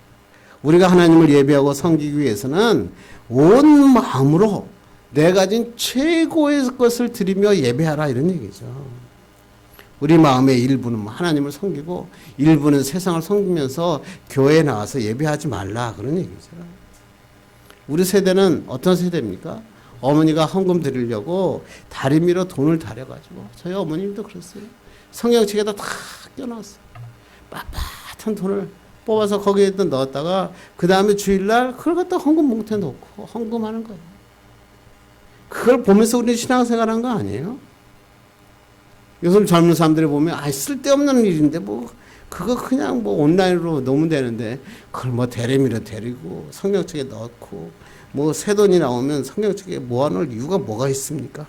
우리가 하나님을 예배하고 섬기기 위해서는 온 마음으로 내 가진 최고의 것을 드리며 예배하라 이런 얘기죠. 우리 마음의 일부는 하나님을 섬기고 일부는 세상을 섬기면서 교회에 나와서 예배하지 말라 그런 얘기죠. 우리 세대는 어떤 세대입니까? 어머니가 헌금 드리려고 다리미로 돈을 다려가지고 저희 어머님도 그랬어요. 성경책에다 다 껴놨어요. 빳빳한 돈을 뽑아서 거기에 넣었다가 그 다음에 주일날 그걸 갖다 헌금 봉투에 넣고 헌금하는 거예요. 그걸 보면서 우리 신앙생활한 거 아니에요? 요즘 젊은 사람들이 보면 쓸데없는 일인데 그거 그냥 온라인으로 넣으면 되는데 그걸 대레미로 데리고 성경책에 넣고 새 돈이 나오면 성경책에 모아놓을 이유가 뭐가 있습니까?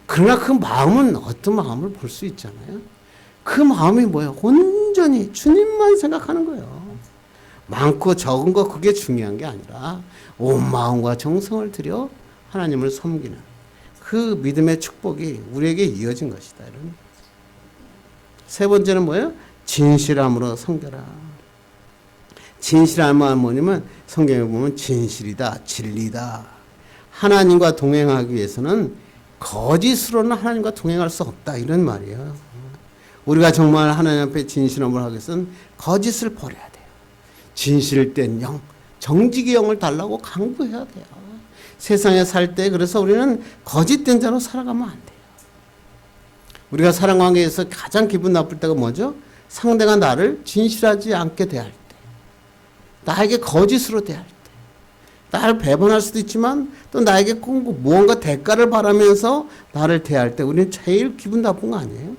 그러나 그 마음은 어떤 마음을 볼 수 있잖아요. 그 마음이 뭐예요? 온전히 주님만 생각하는 거예요. 많고 적은 거 그게 중요한 게 아니라 온 마음과 정성을 들여 하나님을 섬기는 그 믿음의 축복이 우리에게 이어진 것이다. 이런. 세 번째는 뭐예요? 진실함으로 섬겨라. 진실함은 뭐냐면 성경에 보면 진실이다, 진리다. 하나님과 동행하기 위해서는 거짓으로는 하나님과 동행할 수 없다. 이런 말이에요. 우리가 정말 하나님 앞에 진실함을 하기 위해서는 거짓을 버려야 돼요. 진실된 영, 정직의 영을 달라고 강구해야 돼요. 세상에 살 때 그래서 우리는 거짓된 자로 살아가면 안 돼요. 우리가 사랑 관계에서 가장 기분 나쁠 때가 뭐죠? 상대가 나를 진실하지 않게 대할 때. 나에게 거짓으로 대할 때. 나를 배반할 수도 있지만 또 나에게 꼭 무언가 대가를 바라면서 나를 대할 때 우리는 제일 기분 나쁜 거 아니에요?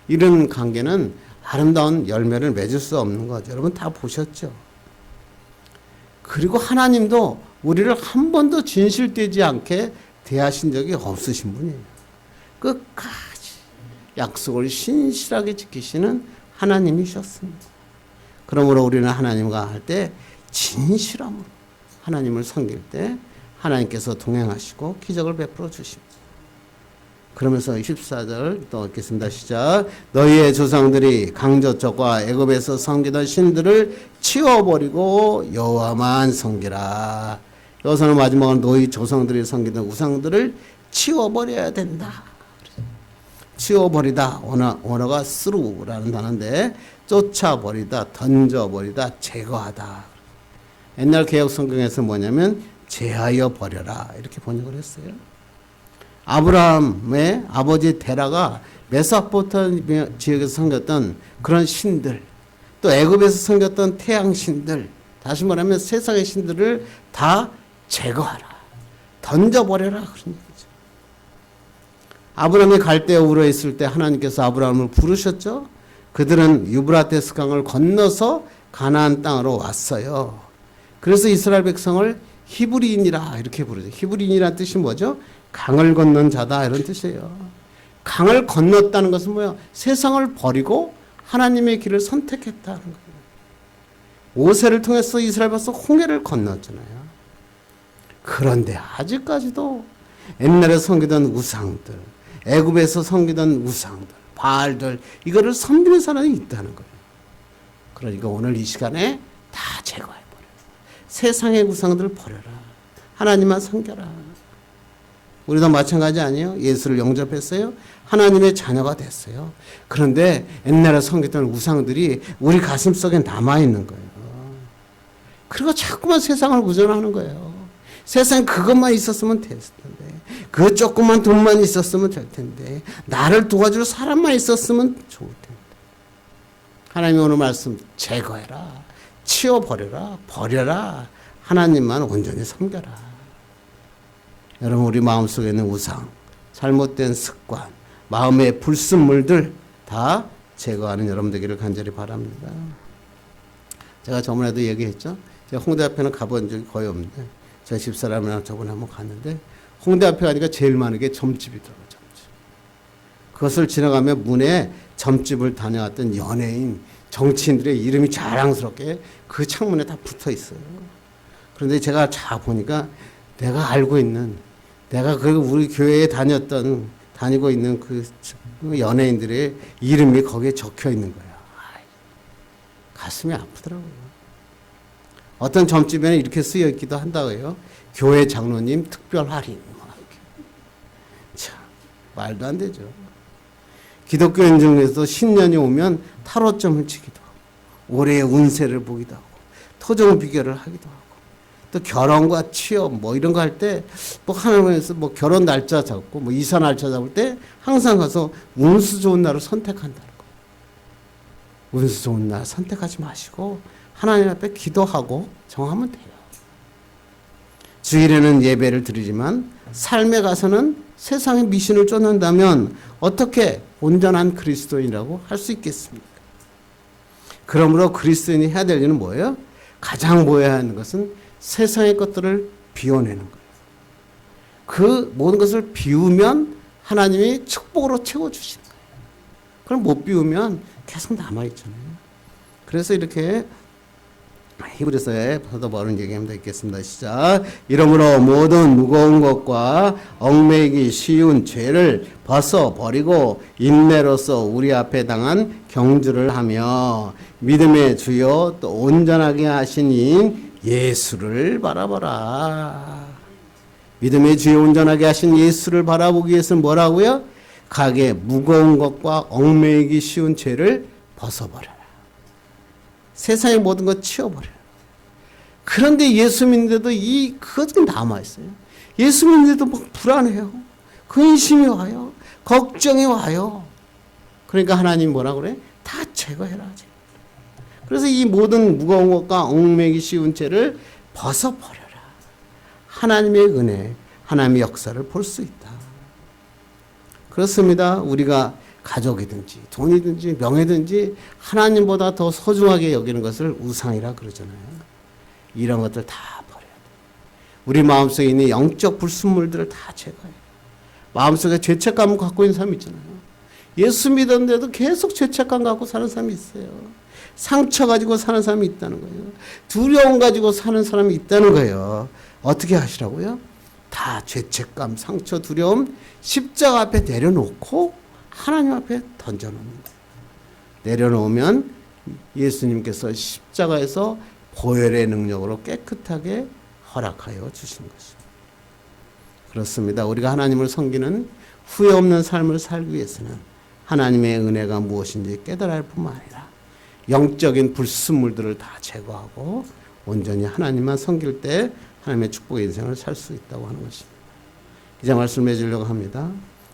이런 관계는 아름다운 열매를 맺을 수 없는 거죠. 여러분 다 보셨죠? 그리고 하나님도 우리를 한 번도 진실되지 않게 대하신 적이 없으신 분이에요. 끝까지 약속을 신실하게 지키시는 하나님이셨습니다. 그러므로 우리는 하나님과 할 때 진실함으로 하나님을 섬길 때 하나님께서 동행하시고 기적을 베풀어 주십니다. 그러면서 14절 또 읽겠습니다. 시작. 너희의 조상들이 강저쪽과 애굽에서 섬기던 신들을 치워버리고 여호와만 섬기라. 여기서는 마지막으로 너희 조상들이 섬기던 우상들을 치워버려야 된다. 치워버리다. 원어가 스루라는 단어인데 쫓아버리다, 던져버리다, 제거하다. 옛날 개혁 성경에서 뭐냐면 제하여 버려라 이렇게 번역을 했어요. 아브라함의 아버지 데라가 메소포타미아 지역에서 섬겼던 그런 신들, 또 애굽에서 섬겼던 태양 신들, 다시 말하면 세상의 신들을 다 제거하라, 던져버려라 그런 얘기죠. 아브라함이 갈대아 우르에 있을 때 하나님께서 아브라함을 부르셨죠. 그들은 유브라테스 강을 건너서 가나안 땅으로 왔어요. 그래서 이스라엘 백성을 히브리인이라 이렇게 부르죠. 히브리인이라는 뜻이 뭐죠? 강을 건넌 자다 이런 뜻이에요. 강을 건넜다는 것은 뭐예요? 세상을 버리고 하나님의 길을 선택했다는 거예요. 모세를 통해서 이스라엘 백성 홍해를 건넜잖아요. 그런데 아직까지도 옛날에 섬기던 우상들, 애굽에서 섬기던 우상들, 바알들 이거를 섬기는 사람이 있다는 거예요. 그러니까 오늘 이 시간에 다 제거해버려요. 세상의 우상들을 버려라. 하나님만 섬겨라. 우리도 마찬가지 아니에요? 예수를 영접했어요. 하나님의 자녀가 됐어요. 그런데 옛날에 섬겼던 우상들이 우리 가슴속에 남아있는 거예요. 그리고 자꾸만 세상을 구전하는 거예요. 세상에 그것만 있었으면 됐을 텐데, 그 조그만 돈만 있었으면 될 텐데, 나를 도와줄 사람만 있었으면 좋을 텐데. 하나님이 오늘 말씀 제거해라, 치워버려라, 버려라. 하나님만 온전히 섬겨라. 여러분, 우리 마음속에 있는 우상, 잘못된 습관, 마음의 불순물들 다 제거하는 여러분 되기를 간절히 바랍니다. 제가 저번에도 얘기했죠. 제가 홍대 앞에는 가본 적이 거의 없는데 제 집사람이랑 저번에 한번 갔는데 홍대 앞에 가니까 제일 많은 게 점집이더라고요. 점집. 그것을 지나가며 문에 점집을 다녀왔던 연예인, 정치인들의 이름이 자랑스럽게 그 창문에 다 붙어 있어요. 그런데 제가 자 보니까 내가 알고 있는, 내가 그 우리 교회에 다니고 있는 그 연예인들의 이름이 거기에 적혀 있는 거예요. 가슴이 아프더라고요. 어떤 점집에는 이렇게 쓰여 있기도 한다고 해요. 교회 장로님 특별 할인. 참, 말도 안 되죠. 기독교인 중에서도 신년이 오면 타로점을 치기도 하고, 올해의 운세를 보기도 하고, 토종 비결을 하기도 하고, 또 결혼과 취업 뭐 이런 거 할 때 뭐 하나님에서 뭐 결혼 날짜 잡고 뭐 이사 날짜 잡을 때 항상 가서 운수 좋은 날을 선택한다는 거예요. 운수 좋은 날 선택하지 마시고 하나님 앞에 기도하고 정하면 돼요. 주일에는 예배를 드리지만 삶에 가서는 세상의 미신을 쫓는다면 어떻게 온전한 그리스도인이라고 할 수 있겠습니까? 그러므로 그리스도인이 해야 될 일은 뭐예요? 가장 보여야 하는 것은 세상의 것들을 비워내는 거예요. 그 모든 것을 비우면 하나님이 축복으로 채워주시는 거예요. 그럼 못 비우면 계속 남아있잖아요. 그래서 이렇게 히브리서에 사도 바울은 얘기합니다. 읽겠습니다. 시작. 이러므로 모든 무거운 것과 얽매이기 쉬운 죄를 벗어버리고 인내로서 우리 앞에 당한 경주를 하며 믿음의 주요 또 온전하게 하신 이인 예수를 바라보라. 믿음의 주요 온전하게 하신 예수를 바라보기 위해서는 뭐라고요? 각의 무거운 것과 얽매이기 쉬운 죄를 벗어버려라. 세상의 모든 것 치워버려라. 그런데 예수 믿는데도 그것이 남아있어요. 예수 믿는데도 막 불안해요. 근심이 와요. 걱정이 와요. 그러니까 하나님 뭐라 그래? 다 제거해라. 그래서 이 모든 무거운 것과 얽매이기 쉬운 죄를 벗어버려라. 하나님의 은혜, 하나님의 역사를 볼 수 있다. 그렇습니다. 우리가 가족이든지 돈이든지 명예든지 하나님보다 더 소중하게 여기는 것을 우상이라 그러잖아요. 이런 것들 다 버려야 돼. 우리 마음속에 있는 영적 불순물들을 다 제거해. 마음속에 죄책감을 갖고 있는 사람이 있잖아요. 예수 믿었는데도 계속 죄책감 갖고 사는 사람이 있어요. 상처 가지고 사는 사람이 있다는 거예요. 두려움 가지고 사는 사람이 있다는 거예요. 어떻게 하시라고요? 다 죄책감, 상처, 두려움 십자가 앞에 내려놓고 하나님 앞에 던져놓는 거예요. 내려놓으면 예수님께서 십자가에서 보혈의 능력으로 깨끗하게 허락하여 주신 것입니다. 그렇습니다. 우리가 하나님을 섬기는 후회 없는 삶을 살기 위해서는 하나님의 은혜가 무엇인지 깨달을 뿐만 아니라 영적인 불순물들을 다 제거하고 온전히 하나님만 섬길 때 하나님의 축복의 인생을 살 수 있다고 하는 것입니다. 이제 말씀해 주려고 합니다.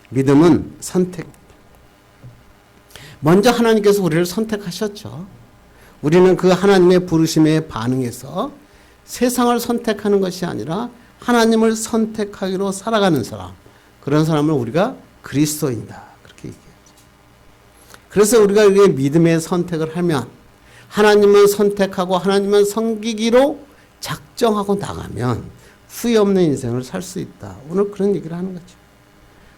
믿음은 선택입니다. 먼저 하나님께서 우리를 선택하셨죠. 우리는 그 하나님의 부르심에 반응해서 세상을 선택하는 것이 아니라 하나님을 선택하기로 살아가는 사람, 그런 사람을 우리가 그리스도인이다, 그렇게 얘기하죠. 그래서 우리가 이렇게 믿음의 선택을 하면 하나님을 선택하고 하나님을 섬기기로 작정하고 나가면 후회 없는 인생을 살 수 있다. 오늘 그런 얘기를 하는 거죠.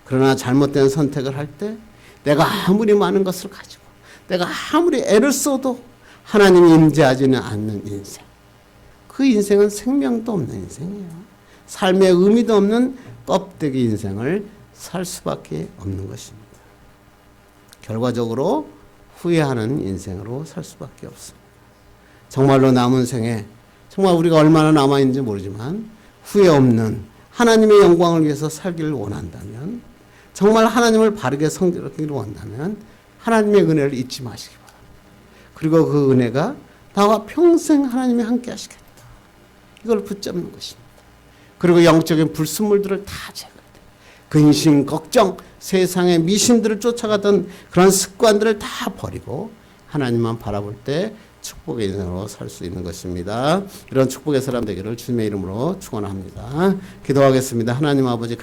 그러나 잘못된 선택을 할 때 내가 아무리 많은 것을 가지고 내가 아무리 애를 써도 하나님이 임재하지는 않는 인생, 그 인생은 생명도 없는 인생이에요. 삶의 의미도 없는 껍데기 인생을 살 수밖에 없는 것입니다. 결과적으로 후회하는 인생으로 살 수밖에 없습니다. 정말로 남은 생에 정말 우리가 얼마나 남아있는지 모르지만 후회 없는 하나님의 영광을 위해서 살기를 원한다면, 정말 하나님을 바르게 섬기기를 원한다면 하나님의 은혜를 잊지 마시기 바랍니다. 그리고 그 은혜가 나와 평생 하나님이 함께 하시겠다, 이걸 붙잡는 것입니다. 그리고 영적인 불순물들을 다 제거해야 돼요. 근심, 걱정, 세상의 미신들을 쫓아가던 그런 습관들을 다 버리고 하나님만 바라볼 때 축복의 인생으로 살 수 있는 것입니다. 이런 축복의 사람 되기를 주님의 이름으로 축원합니다. 기도하겠습니다. 하나님 아버지